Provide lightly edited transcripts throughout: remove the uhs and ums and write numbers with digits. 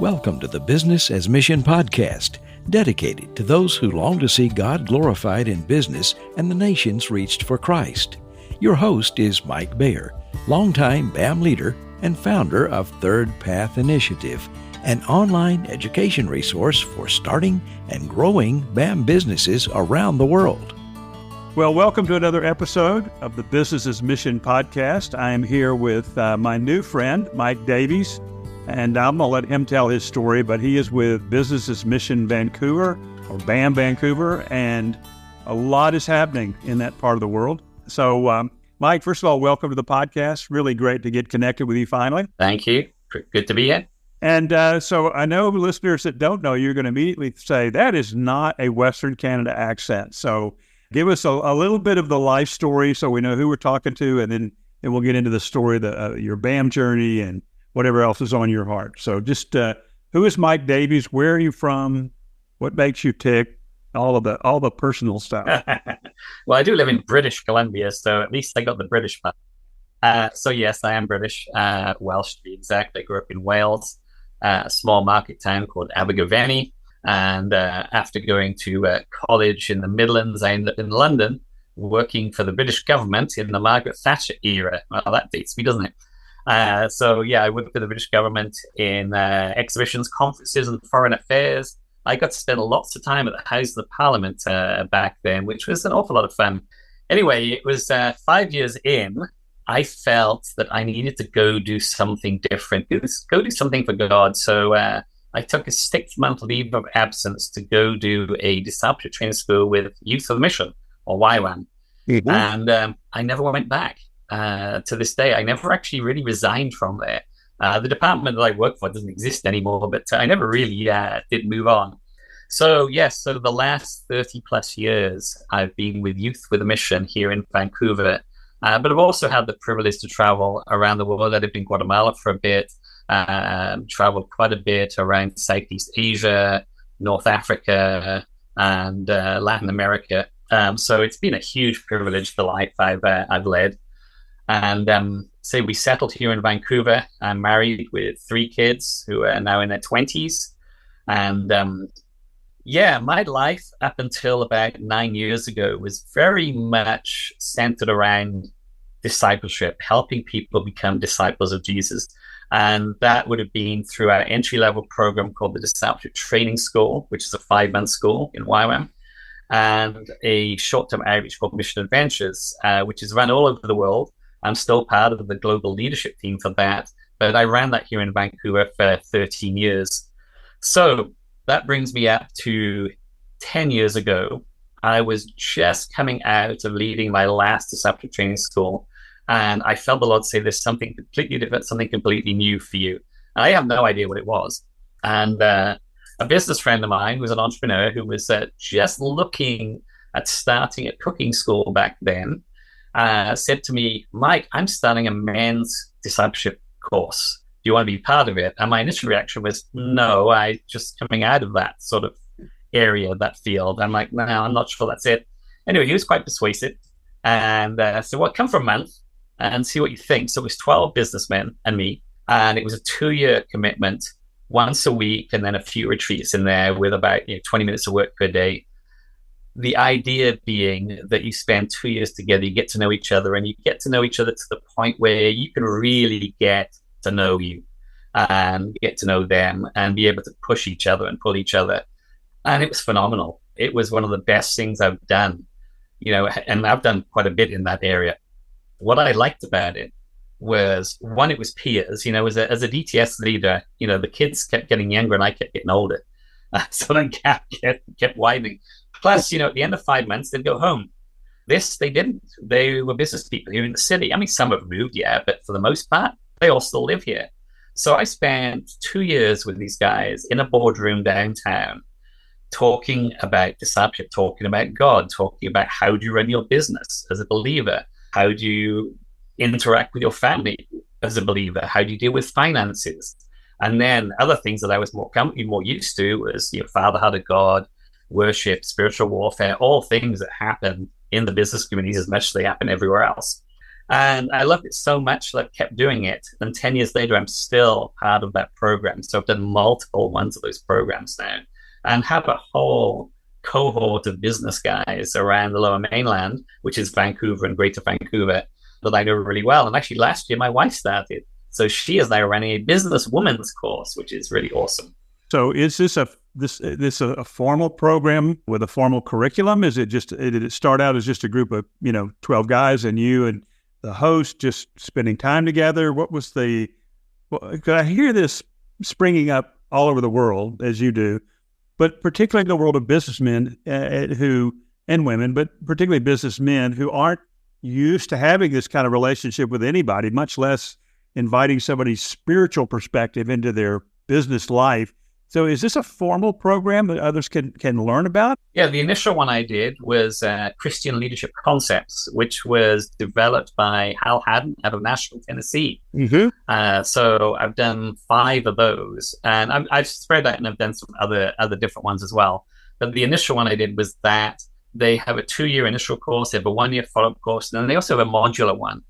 Welcome to the Business as Mission podcast, dedicated to those who long to see God glorified in business and the nations reached for Christ. Your host is Mike Bayer, longtime BAM leader and founder of Third Path Initiative, an online education resource for starting and growing BAM businesses around the world. Well, welcome to another episode of the Business as Mission podcast. I am here with my new friend, Mike Davies, and I'm going to let him tell his story, but he is with Business as Mission Vancouver, or BAM Vancouver, and a lot is happening in that part of the world. So, Mike, first of all, welcome to the podcast. Really great to get connected with you finally. Thank you. Good to be here. And so I know listeners that don't know, you're going to immediately say, that is not a Western Canada accent. So give us a little bit of the life story so we know who we're talking to, and then we'll get into the story of your BAM journey and whatever else is on your heart. So just who is Mike Davies? Where are you from? What makes you tick? All the personal stuff. Well, I do live in British Columbia, so at least I got the British part. So yes, I am British, Welsh to be exact. I grew up in Wales, a small market town called Abergavenny. And after going to college in the Midlands, I ended up in London working for the British government in the Margaret Thatcher era. Well, that dates me, doesn't it? So yeah, I worked for the British government in exhibitions, conferences, and foreign affairs. I got to spend lots of time at the House of the Parliament back then, which was an awful lot of fun. Anyway, it was 5 years in, I felt that I needed to go do something different, go do something for God. So I took a 6-month leave of absence to go do a discipleship training school with Youth of the Mission, or YWAM. Mm-hmm. And I never went back. To this day, I never actually really resigned from there. The department that I work for doesn't exist anymore, but I never really did move on. So yes, so the last 30 plus years, I've been with Youth with a Mission here in Vancouver, but I've also had the privilege to travel around the world. I lived in Guatemala for a bit, traveled quite a bit around Southeast Asia, North Africa, and Latin America. So it's been a huge privilege, the life I've led. And so we settled here in Vancouver. I'm married with 3 kids who are now in their 20s. And my life up until about 9 years ago was very much centered around discipleship, helping people become disciples of Jesus. And that would have been through our entry-level program called the Discipleship Training School, which is a 5-month school in YWAM, and a short-term outreach called Mission Adventures, which is run all over the world. I'm still part of the global leadership team for that, but I ran that here in Vancouver for 13 years. So that brings me up to 10 years ago. I was just coming out of leading my last discipleship training school, and I felt the Lord say, there's something completely different, something completely new for you. And I have no idea what it was. And a business friend of mine who was an entrepreneur who was just looking at starting a cooking school back then, said to me, Mike, I'm starting a men's discipleship course. Do you want to be part of it? And my initial reaction was, no, I just coming out of that sort of area, that field. I'm like, no, I'm not sure that's it. Anyway, he was quite persuasive. And so well, come for a month and see what you think. So it was 12 businessmen and me. And it was a 2-year commitment, once a week, and then a few retreats in there with about 20 minutes of work per day. The idea being that you spend 2 years together, you get to know each other, and you get to know each other to the point where you can really get to know you and get to know them and be able to push each other and pull each other. And it was phenomenal. It was one of the best things I've done, and I've done quite a bit in that area. What I liked about it was, one, it was peers. As a DTS leader, the kids kept getting younger and I kept getting older. So that gap kept widening. Plus, at the end of 5 months, they'd go home. This, they didn't. They were business people here in the city. I mean, some have moved, but for the most part, they all still live here. So I spent 2 years with these guys in a boardroom downtown, talking about discipleship, talking about God, talking about how do you run your business as a believer? How do you interact with your family as a believer? How do you deal with finances? And then other things that I was more used to was fatherhood of God, worship, spiritual warfare, all things that happen in the business communities as much as they happen everywhere else. And I loved it so much that I kept doing it. And 10 years later, I'm still part of that program. So I've done multiple ones of those programs now and have a whole cohort of business guys around the Lower Mainland, which is Vancouver and Greater Vancouver, that I know really well. And actually, last year, my wife started. So she is now running a business woman's course, which is really awesome. So is this a formal program with a formal curriculum? Is it just, did it start out as just a group of, 12 guys and you and the host just spending time together? What was because I hear this springing up all over the world as you do, but particularly in the world of businessmen and women, but particularly businessmen who aren't used to having this kind of relationship with anybody, much less inviting somebody's spiritual perspective into their business life. So is this a formal program that others can learn about? Yeah, the initial one I did was Christian Leadership Concepts, which was developed by Hal Haddon out of Nashville, Tennessee. Mm-hmm. So I've done 5 of those, and I've spread out and I've done some other different ones as well. But the initial one I did was that they have a 2-year initial course, they have a 1-year follow-up course, and then they also have a modular one,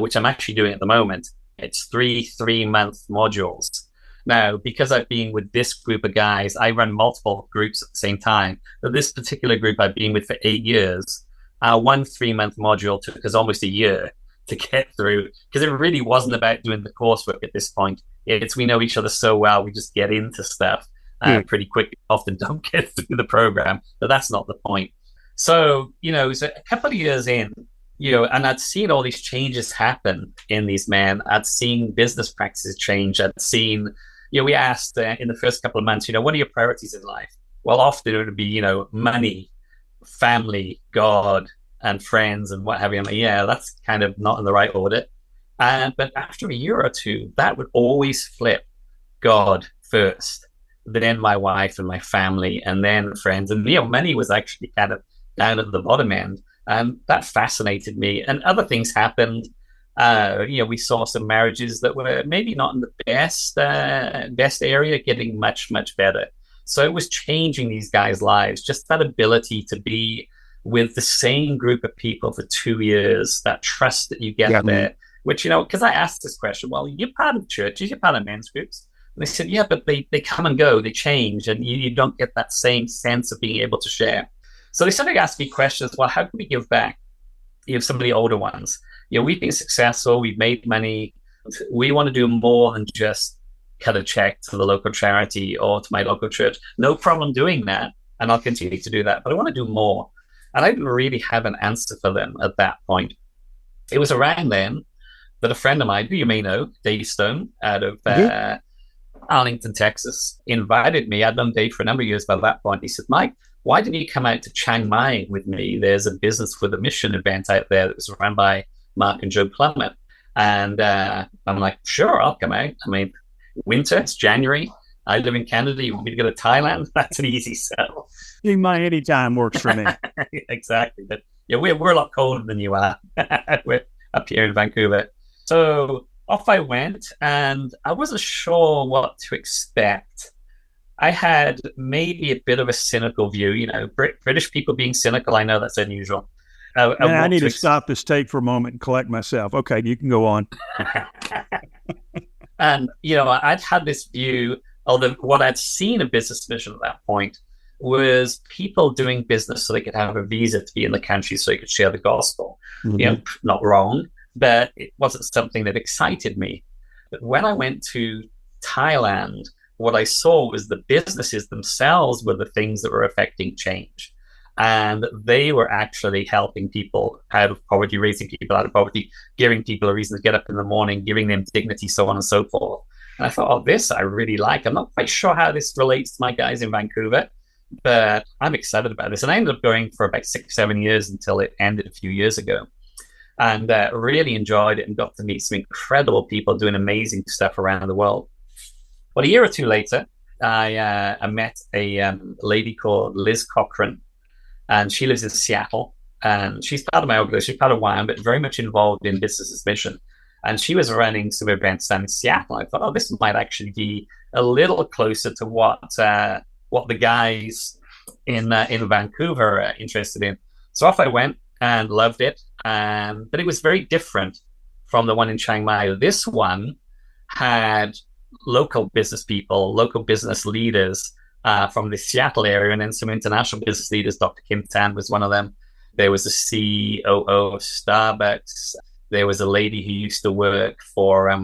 which I'm actually doing at the moment. It's 3 3-month modules. Now, because I've been with this group of guys, I run multiple groups at the same time. But this particular group I've been with for 8 years, our 1 3-month module took us almost a year to get through, because it really wasn't about doing the coursework at this point. It's we know each other so well, we just get into stuff pretty quickly, often don't get through the program, but that's not the point. So, so a couple of years in, and I'd seen all these changes happen in these men. I'd seen business practices change. I'd seen, we asked in the first couple of months, what are your priorities in life? Well, often it would be, money, family, God, and friends, and what have you. I'm like, yeah, that's kind of not in the right order. But after a year or two, that would always flip. God first, then my wife and my family, and then friends. And, money was actually kind of down at the bottom end. And that fascinated me. And other things happened. We saw some marriages that were maybe not in the best area, getting much, much better. So it was changing these guys' lives, just that ability to be with the same group of people for 2 years, that trust that you get there, which, because I asked this question, well, you're part of churches, you're part of men's groups. And they said, yeah, but they come and go, they change, and you don't get that same sense of being able to share. So they started asking me questions, well, how can we give back? Some of the older ones. We've been successful, we've made money. We want to do more than just cut a check to the local charity or to my local church. No problem doing that, and I'll continue to do that, but I want to do more. And I didn't really have an answer for them at that point. It was around then that a friend of mine, who you may know, Davies out of Arlington, Texas, invited me. I'd known Dave for a number of years by that point. He said, Mike, why didn't you come out to Chiang Mai with me? There's a business with a mission event out there that was run by Mark and Joe Plummet. And I'm like, sure, I'll come out. I mean, winter, it's January. I live in Canada. You want me to go to Thailand? That's an easy sell. My anytime works for me. Exactly. But we're a lot colder than you are. We're up here in Vancouver. So off I went, and I wasn't sure what to expect. I had maybe a bit of a cynical view. British people being cynical, I know that's unusual. I need to stop this tape for a moment and collect myself. Okay, you can go on. And, I'd had this view, although what I'd seen in Business Mission at that point was people doing business so they could have a visa to be in the country so they could share the gospel. Mm-hmm. Not wrong, but it wasn't something that excited me. But when I went to Thailand, what I saw was the businesses themselves were the things that were affecting change. And they were actually helping people out of poverty, raising people out of poverty, giving people a reason to get up in the morning, giving them dignity, so on and so forth. And I thought, this I really like. I'm not quite sure how this relates to my guys in Vancouver, but I'm excited about this. And I ended up going for about 6-7 years until it ended a few years ago. And really enjoyed it and got to meet some incredible people doing amazing stuff around the world. But a year or two later, I met a lady called Liz Cochran, and she lives in Seattle. And she's part of my organization, she's part of YWAM, but very much involved in Business Mission. And she was running some events down in Seattle. I thought, this might actually be a little closer to what the guys in Vancouver are interested in. So off I went and loved it. But it was very different. from the one in Chiang Mai. This one had local business people, local business leaders from the Seattle area, and then some international business leaders. Dr. Kim Tan was one of them. There was the COO of Starbucks. There was a lady who used to work for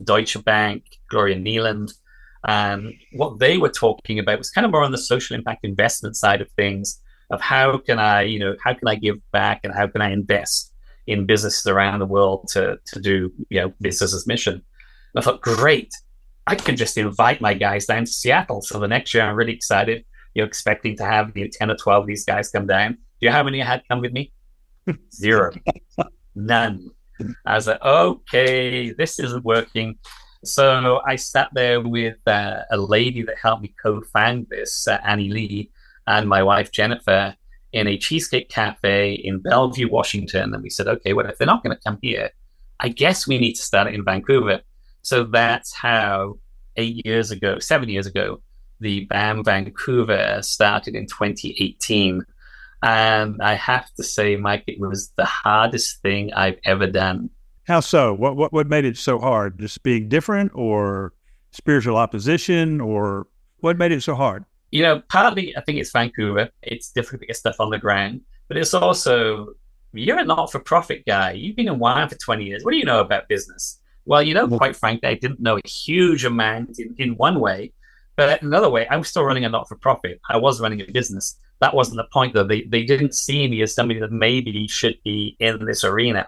Deutsche Bank, Gloria Nealand. And what they were talking about was kind of more on the social impact investment side of things, of how can I give back and how can I invest in businesses around the world to do, business as mission. And I thought, great, I can just invite my guys down to Seattle. So the next year, I'm really excited, expecting to have 10 or 12 of these guys come down. Do you know how many I had come with me? 0. None. I was like, okay, this isn't working. So I sat there with a lady that helped me co-found this, Annie Lee, and my wife, Jennifer, in a cheesecake cafe in Bellevue, Washington. And we said, okay, well, if they're not going to come here, I guess we need to start it in Vancouver. So that's how 7 years ago, the BAM Vancouver started in 2018. And I have to say, Mike, it was the hardest thing I've ever done. How so? What made it so hard? Just being different, or spiritual opposition, or what made it so hard? Partly I think it's Vancouver. It's difficult to get stuff on the ground, but it's also, you're a not-for-profit guy. You've been in YWAM for 20 years. What do you know about business? Well, quite frankly, I didn't know a huge amount in one way, but another way, I was still running a not-for-profit. I was running a business. That wasn't the point, though. They didn't see me as somebody that maybe should be in this arena.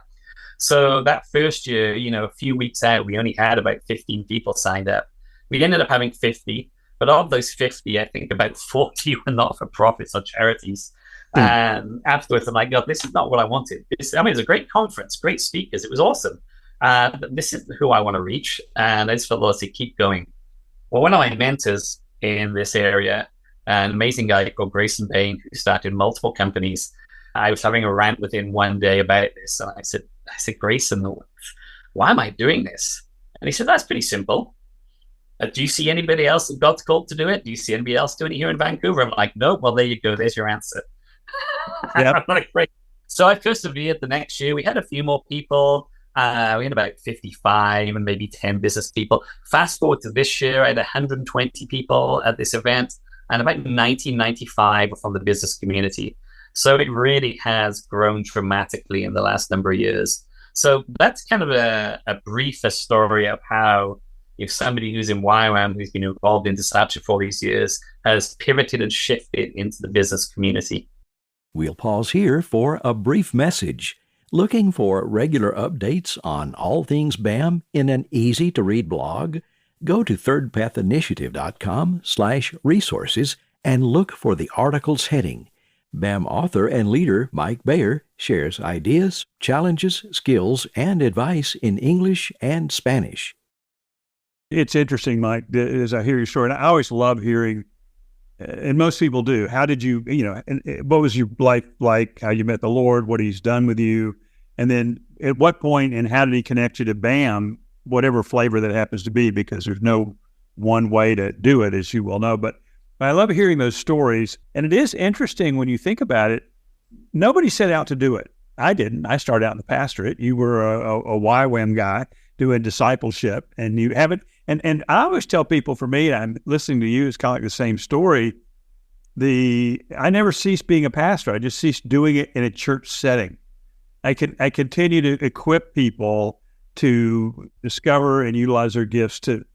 So that first year, a few weeks out, we only had about 15 people signed up. We ended up having 50, but of those 50, I think about 40 were not-for-profits or charities. And afterwards, I'm like, God, this is not what I wanted. It was a great conference, great speakers. It was awesome. But this is who I want to reach. And I just felt, Lord, to keep going. Well, one of my mentors in this area, an amazing guy called Grayson Bain, who started multiple companies, I was having a rant with him one day about this. And I said, Grayson, why am I doing this? And he said, that's pretty simple. Do you see anybody else that God's called to do it? Do you see anybody else doing it here in Vancouver? I'm like, no. Well, there you go. There's your answer. Yep. I'm like, great. So I persevered. The next year, we had a few more people. We had about 55 and maybe 10 business people. Fast forward to this year, I had 120 people at this event, and about 95 were from the business community. So it really has grown dramatically in the last number of years. So that's kind of a brief story of how, if somebody who's in YWAM, who's been involved in discipleship for all these years, has pivoted and shifted into the business community. We'll pause here for a brief message. Looking for regular updates on all things BAM in an easy-to-read blog? Go to thirdpathinitiative.com/resources and look for the article's heading. BAM author and leader Mike Bayer shares ideas, challenges, skills, and advice in English and Spanish. It's interesting, Mike, as I hear your story, and I always love hearing, and most people do, how did you, and what was your life like, how you met the Lord, what he's done with you, and then at what point and how did he connect you to BAM, whatever flavor that happens to be, because there's no one way to do it, as you well know. But I love hearing those stories, and it is interesting when you think about it. Nobody set out to do it. I didn't. I started out in the pastorate. You were a YWAM guy doing discipleship, and you haven't. And I always tell people, for me, I'm listening to you, it's kind of like the same story. I never ceased being a pastor. I just ceased doing it in a church setting. I continue to equip people to discover and utilize their gifts to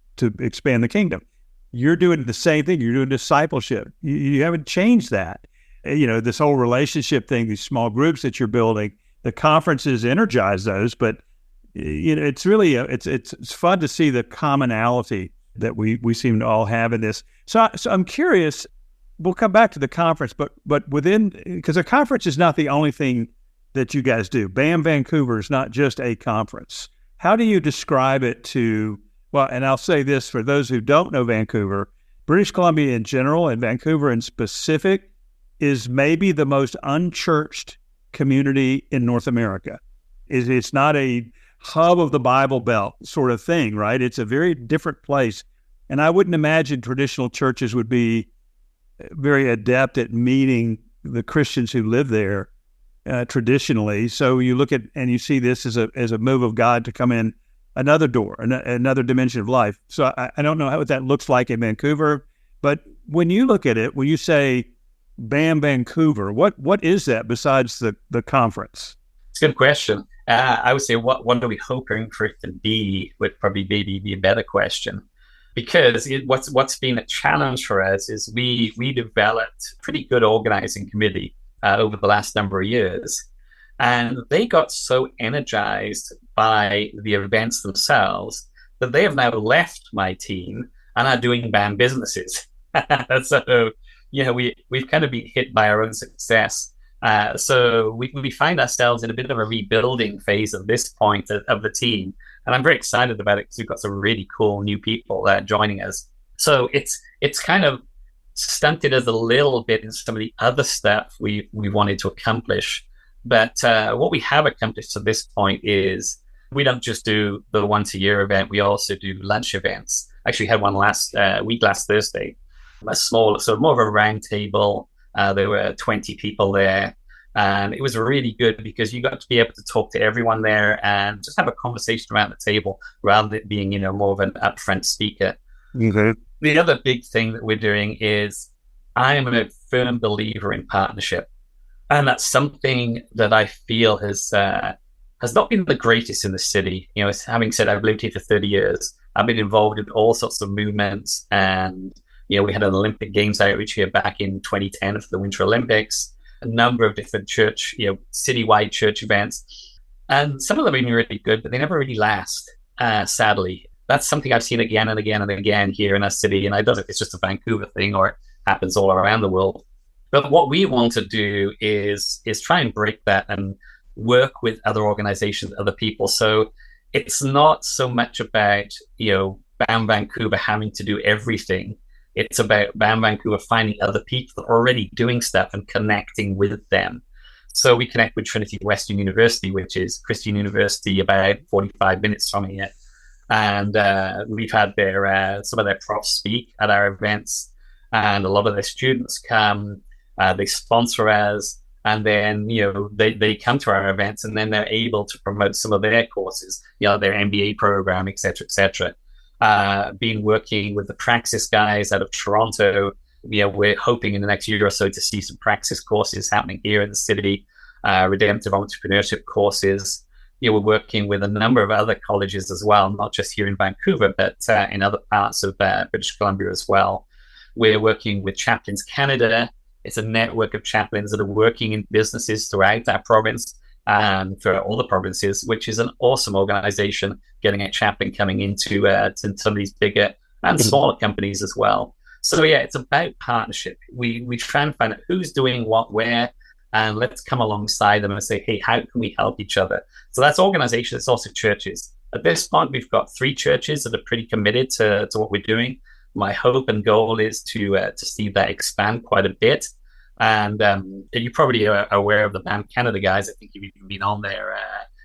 expand the kingdom. You're doing the same thing. You're doing discipleship. You haven't changed that. This whole relationship thing, these small groups that you're building, the conferences energize those, but it's really it's fun to see the commonality that we seem to all have in this. So I'm curious. We'll come back to the conference, but within, because a conference is not the only thing that you guys do. BAM Vancouver is not just a conference. How do you describe it to? Well, and I'll say this for those who don't know Vancouver, British Columbia in general and Vancouver in specific is maybe the most unchurched community in North America. It's not a hub of the Bible Belt sort of thing, right? It's a very different place. And I wouldn't imagine traditional churches would be very adept at meeting the Christians who live there. traditionally. So you look at and you see this as a move of God to come in another door, another dimension of life. So I don't know what that looks like in Vancouver, but when you look at it, when you say BAM Vancouver, what is that besides the conference? It's a good question. I would say what are we hoping for it to be would probably maybe be a better question. Because what's been a challenge for us is we developed a pretty good organizing committee over the last number of years. And they got so energized by the events themselves that they have now left my team and are doing BAM businesses. So, we've kind of been hit by our own success. So we find ourselves in a bit of a rebuilding phase at this point of the team. And I'm very excited about it because we've got some really cool new people joining us. So it's kind of stunted us a little bit in some of the other stuff we wanted to accomplish. But what we have accomplished to this point is we don't just do the once a year event. We also do lunch events. Actually had one last Thursday, a small, so more of a round table. There were 20 people there. And it was really good because you got to be able to talk to everyone there and just have a conversation around the table rather than being, more of an upfront speaker. Mm-hmm. The other big thing that we're doing is I'm a firm believer in partnership. And that's something that I feel has not been the greatest in the city. Having said I've lived here for 30 years, I've been involved in all sorts of movements. And, we had an Olympic Games outreach here back in 2010 for the Winter Olympics. A number of different church, citywide church events. And some of them have been really good, but they never really last, sadly. That's something I've seen again and again and again here in our city. And I don't know if it's just a Vancouver thing or it happens all around the world. But what we want to do is try and break that and work with other organizations, other people. So it's not so much about, BAM Vancouver having to do everything. It's about BAM Vancouver finding other people that are already doing stuff and connecting with them. So we connect with Trinity Western University, which is Christian University, about 45 minutes from here. And we've had some of their profs speak at our events, and a lot of their students come. They sponsor us, and then they come to our events, and then they're able to promote some of their courses, their MBA program, etc., etc. Been working with the Praxis guys out of Toronto. We're hoping in the next year or so to see some Praxis courses happening here in the city, redemptive entrepreneurship courses. We're working with a number of other colleges as well, not just here in Vancouver, but in other parts of British Columbia as well. We're working with Chaplains Canada. It's a network of chaplains that are working in businesses throughout our province and throughout all the provinces, which is an awesome organization, getting a chaplain coming into to some of these bigger and smaller companies as well. So it's about partnership. We try and find out who's doing what, where, and let's come alongside them and say, hey, how can we help each other? So that's organizations, it's also churches. At this point, we've got 3 churches that are pretty committed to what we're doing. My hope and goal is to see that expand quite a bit. And you probably are aware of the BAM Canada guys. I think you've even been on there.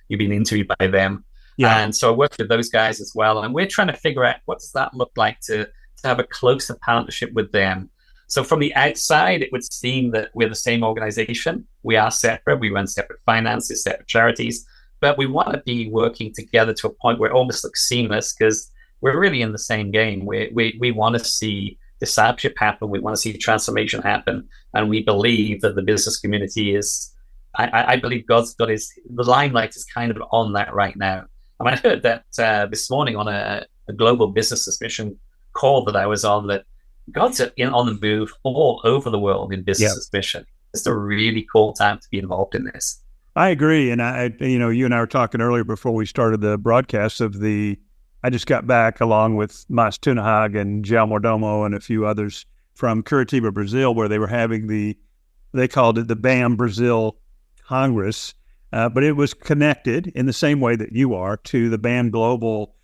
You've been interviewed by them. Yeah. And so I work with those guys as well. And we're trying to figure out what does that look like to have a closer partnership with them. So from the outside, it would seem that we're the same organization. We are separate. We run separate finances, separate charities. But we want to be working together to a point where it almost looks seamless because we're really in the same game. We want to see discipleship happen. We want to see transformation happen. And we believe that the business community is, I believe God's got the limelight is kind of on that right now. I mean, I heard that this morning on a global business mission call that I was on, that God's on the move all over the world in business mission. It's a really cool time to be involved in this. I agree. And you and I were talking earlier before we started the broadcast I just got back along with Mas Tunahag and João Mordomo and a few others from Curitiba, Brazil, where they were having they called it the BAM Brazil Congress, but it was connected in the same way that you are to the BAM Global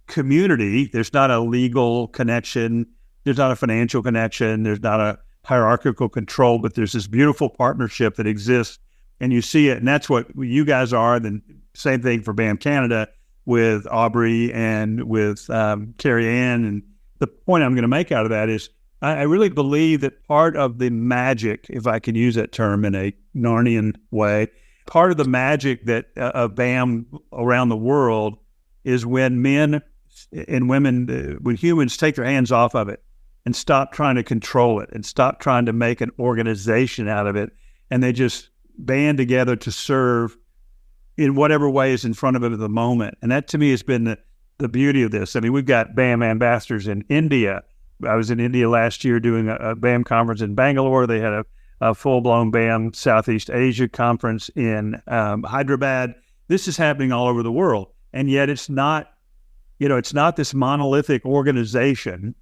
community. There's not a legal connection. There's not a financial connection. There's not a hierarchical control, but there's this beautiful partnership that exists, and you see it. And that's what you guys are. Then same thing for BAM Canada with Aubrey and with Carrie Ann. And the point I'm going to make out of that is I really believe that part of the magic, if I can use that term in a Narnian way, part of the magic that of BAM around the world is when men and women, when humans take their hands off of it and stop trying to control it and stop trying to make an organization out of it, and they just band together to serve in whatever way is in front of them at the moment. And that to me has been the beauty of this. I mean, we've got BAM ambassadors in India. I was in India last year doing a BAM conference in Bangalore. They had a full-blown BAM Southeast Asia conference in Hyderabad. This is happening all over the world. And yet it's not, it's not this monolithic organization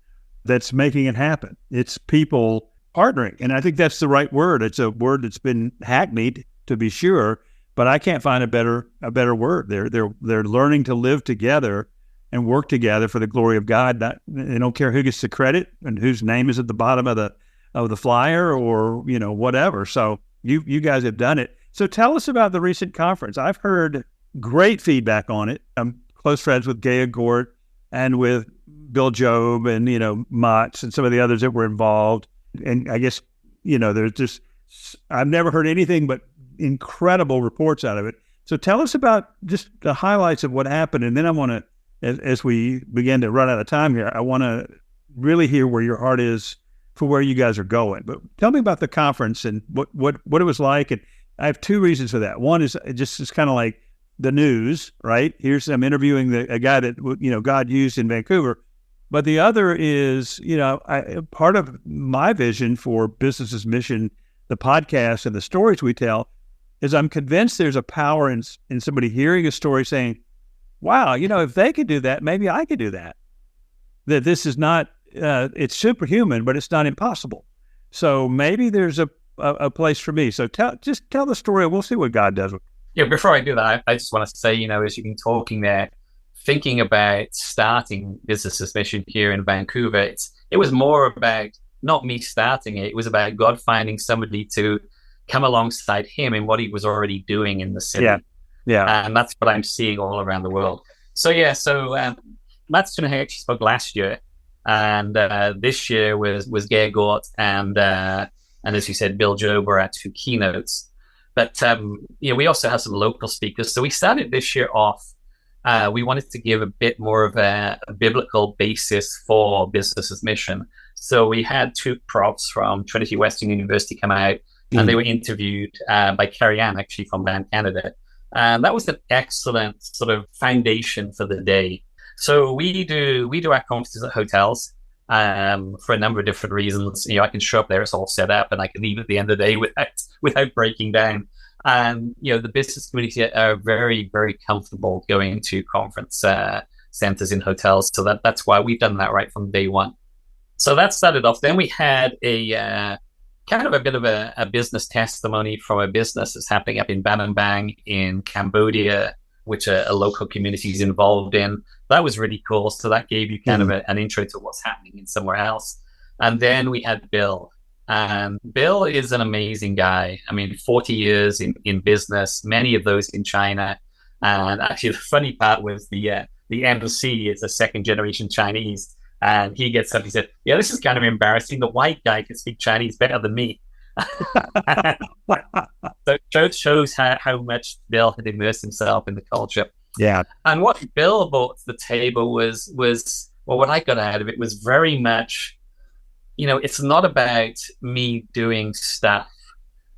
that's making it happen. It's people partnering. And I think that's the right word. It's a word that's been hackneyed, to be sure, but I can't find a better word. They're learning to live together and work together for the glory of God. They don't care who gets the credit and whose name is at the bottom of the flyer or whatever. So you guys have done it. So tell us about the recent conference. I've heard great feedback on it. I'm close friends with Gaia Gort and with Bill Job and Motts and some of the others that were involved. And I guess there's just I've never heard anything but incredible reports out of it. So tell us about just the highlights of what happened, and then I want to, as we begin to run out of time here, I want to really hear where your heart is for where you guys are going. But tell me about the conference and what it was like. And I have two reasons for that. One is it's kind of like the news, right? I'm interviewing a guy that God used in Vancouver. But the other is, part of my vision for Business's Mission, the podcast and the stories we tell, is I'm convinced there's a power in somebody hearing a story saying, wow, if they could do that, maybe I could do that. That this is not, it's superhuman, but it's not impossible. So maybe there's a place for me. So just tell the story and we'll see what God does with it. Yeah, before I do that, I just want to say, as you've been talking there, thinking about starting Business's Mission here in Vancouver, it was more about not me starting it. It was about God finding somebody to come alongside him in what he was already doing in the city. Yeah. And that's what I'm seeing all around the world. So Mats actually spoke last year, and this year was Gaia Gort and as you said, Bill Job were our two keynotes. But we also have some local speakers. So we started this year off. We wanted to give a bit more of a biblical basis for Business's Mission. So we had two profs from Trinity Western University come out, and they were interviewed by Carrie Ann, actually from Band Canada. And that was an excellent sort of foundation for the day. So we do our conferences at hotels for a number of different reasons. I can show up there, it's all set up, and I can leave at the end of the day without breaking down. And the business community are very, very comfortable going to conference centers in hotels. So that's why we've done that right from day one. So that started off. Then we had a kind of a bit of a business testimony from a business that's happening up in Battambang in Cambodia, which a local community is involved in. That was really cool. So that gave you kind of an intro to what's happening in somewhere else. And then we had Bill. And Bill is an amazing guy. 40 years in business, many of those in China. And actually, the funny part was the MC is a second generation Chinese. And he gets up, he said, yeah, this is kind of embarrassing. The white guy can speak Chinese better than me. So it shows how much Bill had immersed himself in the culture. Yeah. And what Bill brought to the table was what I got out of it was very much, it's not about me doing stuff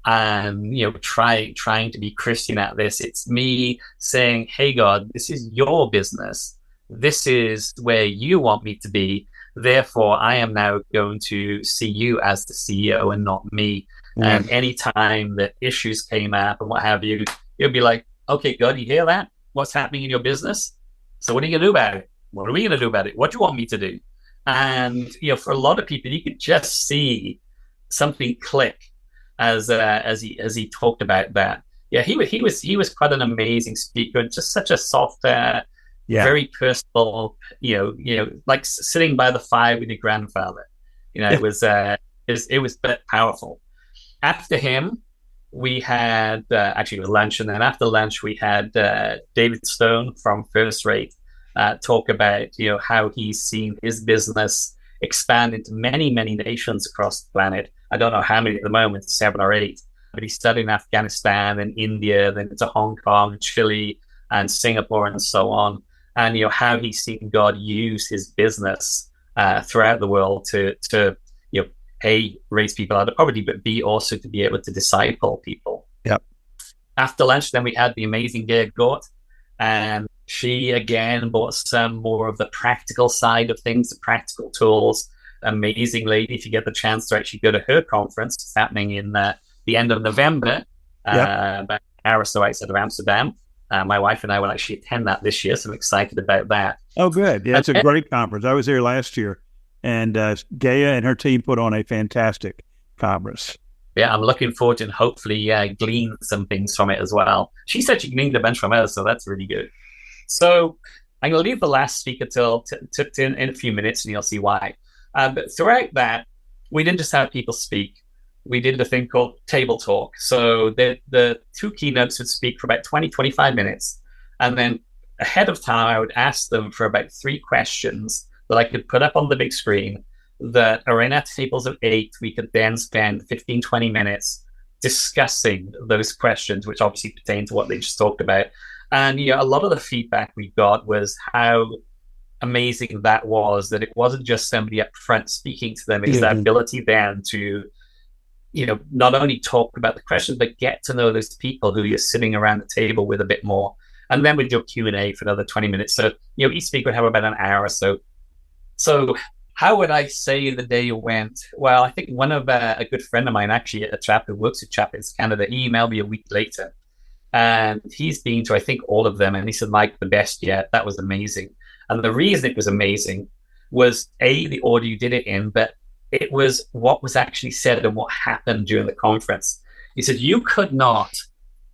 and, trying to be Christian at this. It's me saying, hey, God, this is your business. This is where you want me to be. Therefore, I am now going to see you as the CEO and not me. And anytime that issues came up and what have you, you'll be like, okay, God, you hear that? What's happening in your business? So what are you going to do about it? What are we going to do about it? What do you want me to do? And, for a lot of people, you could just see something click as he talked about that. Yeah, he was quite an amazing speaker, just such a soft, very personal, like sitting by the fire with your grandfather. It was powerful. After him, we had actually lunch, and then after lunch we had David Stone from First Rate talk about how he's seen his business expand into many nations across the planet. I don't know how many at the moment, 7 or 8. but he studied in Afghanistan and India, then to Hong Kong, Chile, and Singapore, and so on. And how he's seen God use his business throughout the world to A, raise people out of poverty, but B, also to be able to disciple people. Yep. After lunch, then we had the amazing Gail Gort, and she again brought some more of the practical side of things, the practical tools. Amazing lady. If you get the chance to actually go to her conference, it's happening in the end of November, about an hour or so outside of Amsterdam. My wife and I will actually attend that this year, so I'm excited about that. Oh, good. Yeah, it's a great conference. I was there last year, and Gaia and her team put on a fantastic conference. Yeah, I'm looking forward to and hopefully glean some things from it as well. She said she gleaned a bunch from us, so that's really good. So I'm going to leave the last speaker till in a few minutes, and you'll see why. But throughout that, we didn't just have people speak. We did a thing called table talk. So the two keynotes would speak for about 20, 25 minutes. And then ahead of time, I would ask them for about 3 questions that I could put up on the big screen that are in our tables of 8. We could then spend 15, 20 minutes discussing those questions, which obviously pertain to what they just talked about. And a lot of the feedback we got was how amazing that was, that it wasn't just somebody up front speaking to them. It's that ability then to not only talk about the questions, but get to know those people who you're sitting around the table with a bit more. And then with your Q&A for another 20 minutes. So, each speaker would have about an hour or so. So how would I say the day went? Well, I think one of a good friend of mine, actually a chap who works at Chapels Canada, he emailed me a week later. And he's been to, I think, all of them. And he said, Mike, the best yet. That was amazing. And the reason it was amazing was, A, the order you did it in, but it was what was actually said and what happened during the conference. He said, you could not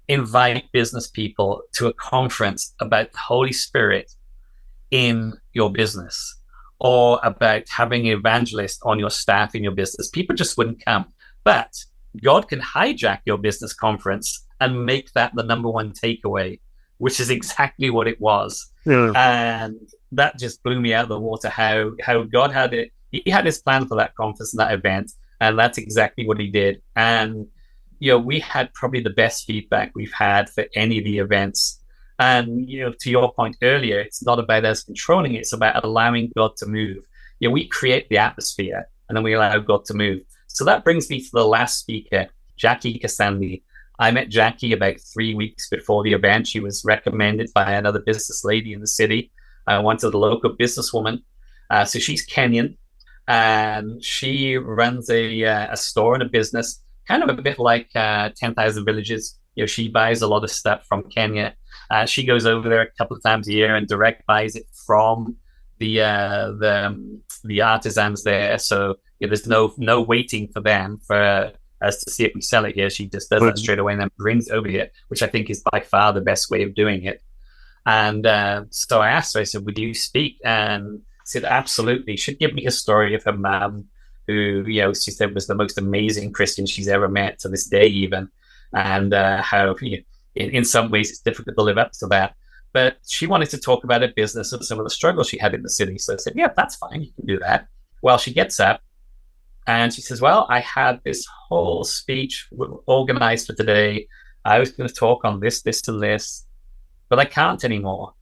invite business people to a conference about the Holy Spirit in your business or about having an evangelist on your staff in your business. People just wouldn't come. But God can hijack your business conference and make that the number one takeaway, which is exactly what it was. Yeah. And that just blew me out of the water, how God had it. He had his plan for that conference and that event, and that's exactly what he did. And, we had probably the best feedback we've had for any of the events. And, to your point earlier, it's not about us controlling it. It's about allowing God to move. We create the atmosphere, and then we allow God to move. So that brings me to the last speaker, Jackie Cassandi. I met Jackie about 3 weeks before the event. She was recommended by another business lady in the city. I wanted a local businesswoman. So she's Kenyan, and she runs a store and a business, kind of a bit like 10,000 Villages. She buys a lot of stuff from Kenya. She goes over there a couple of times a year and direct buys it from the artisans there. So there's no waiting for them for us to see if we sell it here. She just does that straight away and then brings it over here, which I think is by far the best way of doing it. And so I asked her, I said, would you speak? And she said, absolutely. She'd give me a story of her mom, who, she said was the most amazing Christian she's ever met to this day even. And how in some ways it's difficult to live up to that. But she wanted to talk about her business and some of the struggles she had in the city. So I said, yeah, that's fine. You can do that. Well, she gets up and she says, well, I had this whole speech organized for today. I was going to talk on this, and this, but I can't anymore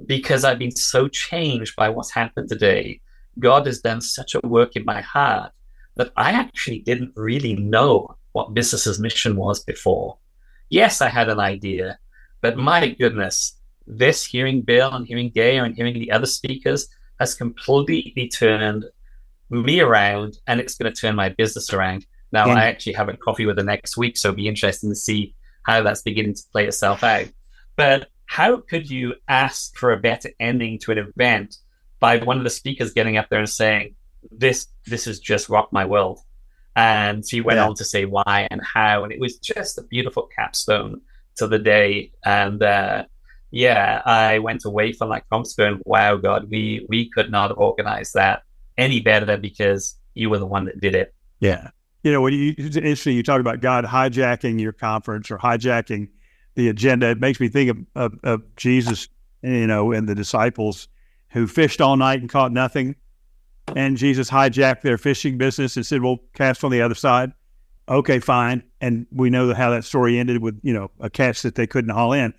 because I've been so changed by what's happened today. God has done such a work in my heart that I actually didn't really know what Business's mission was before. Yes, I had an idea, but my goodness, this, hearing Bill and hearing Gay and hearing the other speakers, has completely turned me around, and it's going to turn my business around. Now, I actually have a coffee with her next week, so it'll be interesting to see how that's beginning to play itself out. But how could you ask for a better ending to an event by one of the speakers getting up there and saying, this has just rocked my world? And she went on to say why and how, and it was just a beautiful capstone to the day. And I went away from that conference going, wow, God, we could not have organized that any better because you were the one that did it. Yeah. It's interesting, you talk about God hijacking your conference or hijacking the agenda. It makes me think of Jesus, and the disciples who fished all night and caught nothing. And Jesus hijacked their fishing business and said, well, cast on the other side. Okay, fine. And we know how that story ended with, a catch that they couldn't haul in.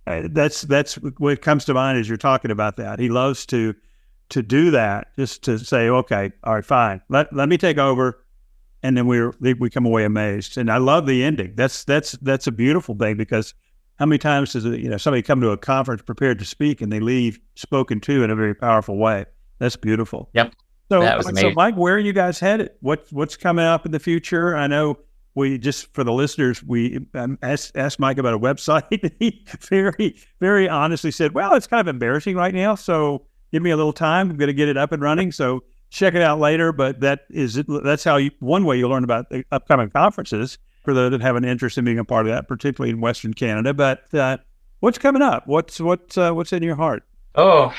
That's what comes to mind as you're talking about that. He loves to do that, just to say, okay, all right, fine. Let me take over. And then we come away amazed. And I love the ending. That's a beautiful thing, because how many times does somebody come to a conference prepared to speak and they leave spoken to in a very powerful way? That's beautiful. Yep. So, That was amazing. so Mike, where are you guys headed? What's coming up in the future? I know we just, for the listeners, we asked Mike about a website. He very, very honestly said, well, it's kind of embarrassing right now, so give me a little time. I'm going to get it up and running. So check it out later. But that's how one way you learn about the upcoming conferences for those that have an interest in being a part of that, particularly in Western Canada. But what's coming up? What's in your heart? Oh,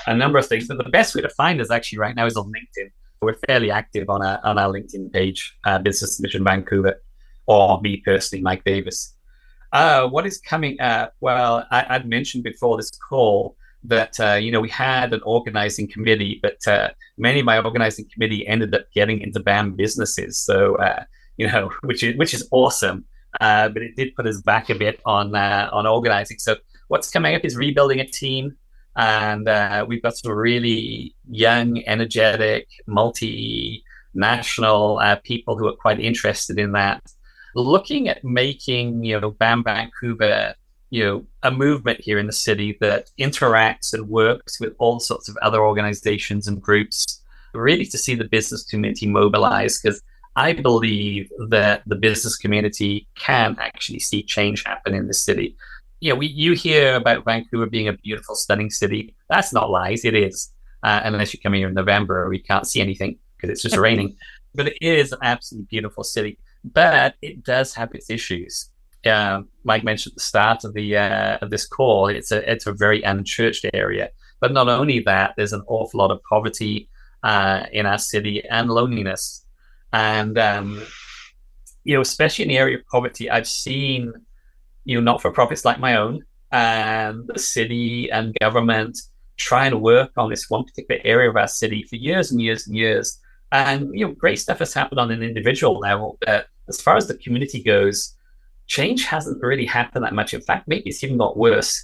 a number of things. But the best way to find us actually right now is on LinkedIn. We're fairly active on our LinkedIn page, Business Mission Vancouver, or me personally, Mike Davies. What is coming up? Well, I'd mentioned before this call that we had an organizing committee, but many of my organizing committee ended up getting into BAM businesses. So which is awesome, but it did put us back a bit on organizing. So what's coming up is rebuilding a team. And we've got some really young, energetic, multinational people who are quite interested in that. Looking at making, BAM Vancouver, a movement here in the city that interacts and works with all sorts of other organizations and groups, really to see the business community mobilize, because I believe that the business community can actually see change happen in the city. You hear about Vancouver being a beautiful, stunning city. That's not lies. It is. Unless you come here in November, we can't see anything because it's just raining. But it is an absolutely beautiful city. But it does have its issues. Mike mentioned at the start of this call, it's a very unchurched area. But not only that, there's an awful lot of poverty in our city and loneliness. And especially in the area of poverty, I've seen not-for-profits like my own and the city and government try and work on this one particular area of our city for years and years and years. And, great stuff has happened on an individual level. But as far as the community goes, change hasn't really happened that much. In fact, maybe it's even got worse.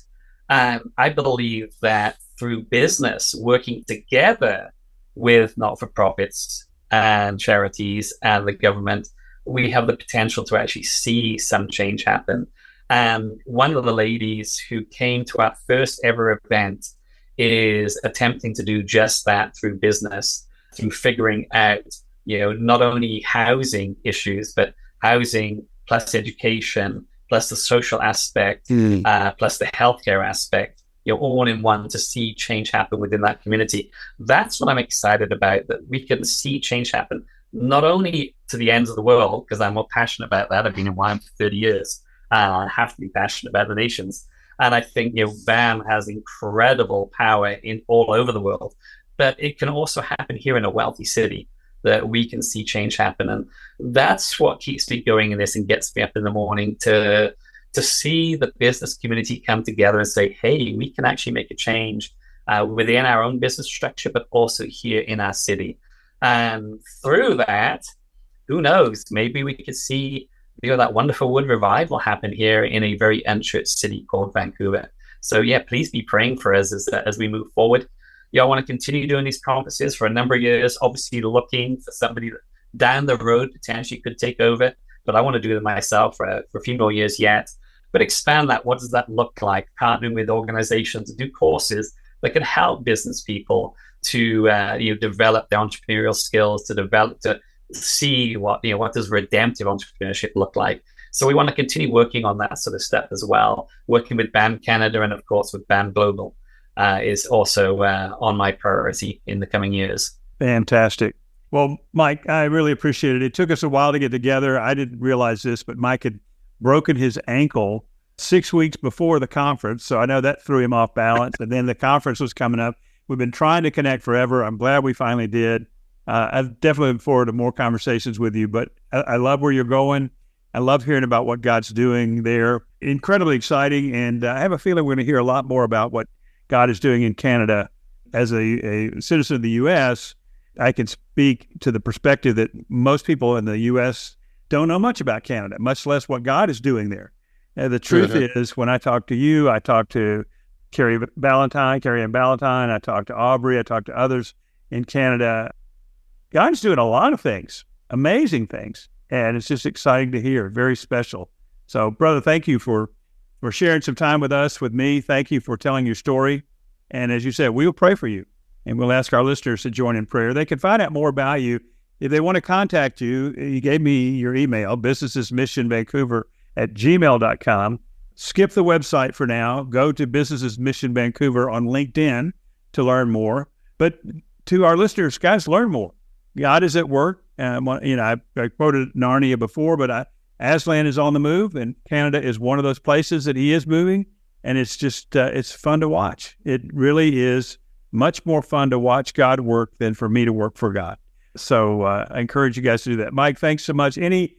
And I believe that through business, working together with not-for-profits and charities and the government, we have the potential to actually see some change happen. And one of the ladies who came to our first ever event is attempting to do just that through business, through figuring out, not only housing issues, but housing plus education, plus the social aspect, plus the healthcare aspect, all in one, to see change happen within that community. That's what I'm excited about, that we can see change happen, not only to the ends of the world, because I'm more passionate about that. I've been in YWAM for 30 years. I have to be passionate about the nations. And I think BAM has incredible power in all over the world. But it can also happen here in a wealthy city, that we can see change happen. And that's what keeps me going in this and gets me up in the morning, to see the business community come together and say, hey, we can actually make a change within our own business structure, but also here in our city. And through that, who knows, maybe we could see that wonderful wood revival happen here in a very unchurched city called Vancouver. So please be praying for us as we move forward. I want to continue doing these conferences for a number of years, obviously looking for somebody that down the road potentially could take over, but I want to do it myself for a few more years yet. But expand that. What does that look like? Partnering with organizations to do courses that can help business people to develop their entrepreneurial skills, to see what does redemptive entrepreneurship look like. So we want to continue working on that sort of stuff as well. Working with BAM Canada and of course with BAM Global is also on my priority in the coming years. Fantastic. Well, Mike, I really appreciate it. It took us a while to get together. I didn't realize this, but Mike had broken his ankle 6 weeks before the conference. So I know that threw him off balance. And then the conference was coming up. We've been trying to connect forever. I'm glad we finally did. I definitely look forward to more conversations with you, but I love where you're going. I love hearing about what God's doing there. Incredibly exciting. And I have a feeling we're going to hear a lot more about what God is doing in Canada. As a citizen of the U.S., I can speak to the perspective that most people in the U.S. don't know much about Canada, much less what God is doing there. And the truth is, when I talk to you, I talk to Carrie Ann Ballantyne, I talk to Aubrey, I talk to others in Canada. God's doing a lot of things, amazing things, and it's just exciting to hear, very special. So, brother, thank you for sharing some time with us, with me. Thank you for telling your story. And as you said, we will pray for you, and we'll ask our listeners to join in prayer. They can find out more about you. If they want to contact you, you gave me your email, businessesmissionvancouver@gmail.com. Skip the website for now. Go to Businesses Mission Vancouver on LinkedIn to learn more. But to our listeners, guys, learn more. God is at work. I quoted Narnia before, but Aslan is on the move, and Canada is one of those places that he is moving. And it's just, it's fun to watch. It really is much more fun to watch God work than for me to work for God. So I encourage you guys to do that. Mike, thanks so much. Any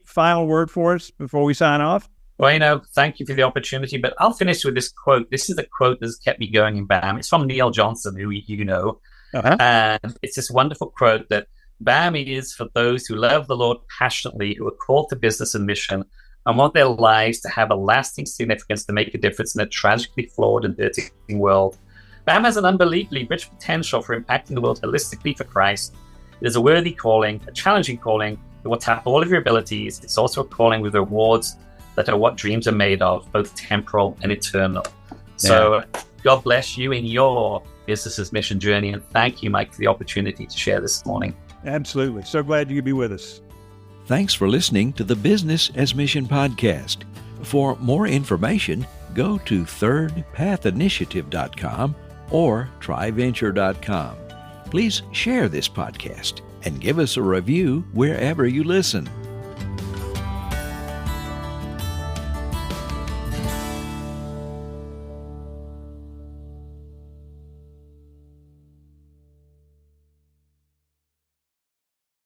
final word for us before we sign off? Well, thank you for the opportunity, but I'll finish with this quote. This is the quote that's kept me going in BAM. It's from Neil Johnson, who you know. And it's this wonderful quote that BAM is for those who love the Lord passionately, who are called to business and mission, and want their lives to have a lasting significance to make a difference in a tragically flawed and dirty world. BAM has an unbelievably rich potential for impacting the world holistically for Christ. It is a worthy calling, a challenging calling that will tap all of your abilities. It's also a calling with rewards that are what dreams are made of, both temporal and eternal. So God bless you in your business's mission journey. And thank you, Mike, for the opportunity to share this morning. Absolutely. So glad you could be with us. Thanks for listening to the Business as Mission podcast. For more information, go to thirdpathinitiative.com or tryventure.com. Please share this podcast and give us a review wherever you listen.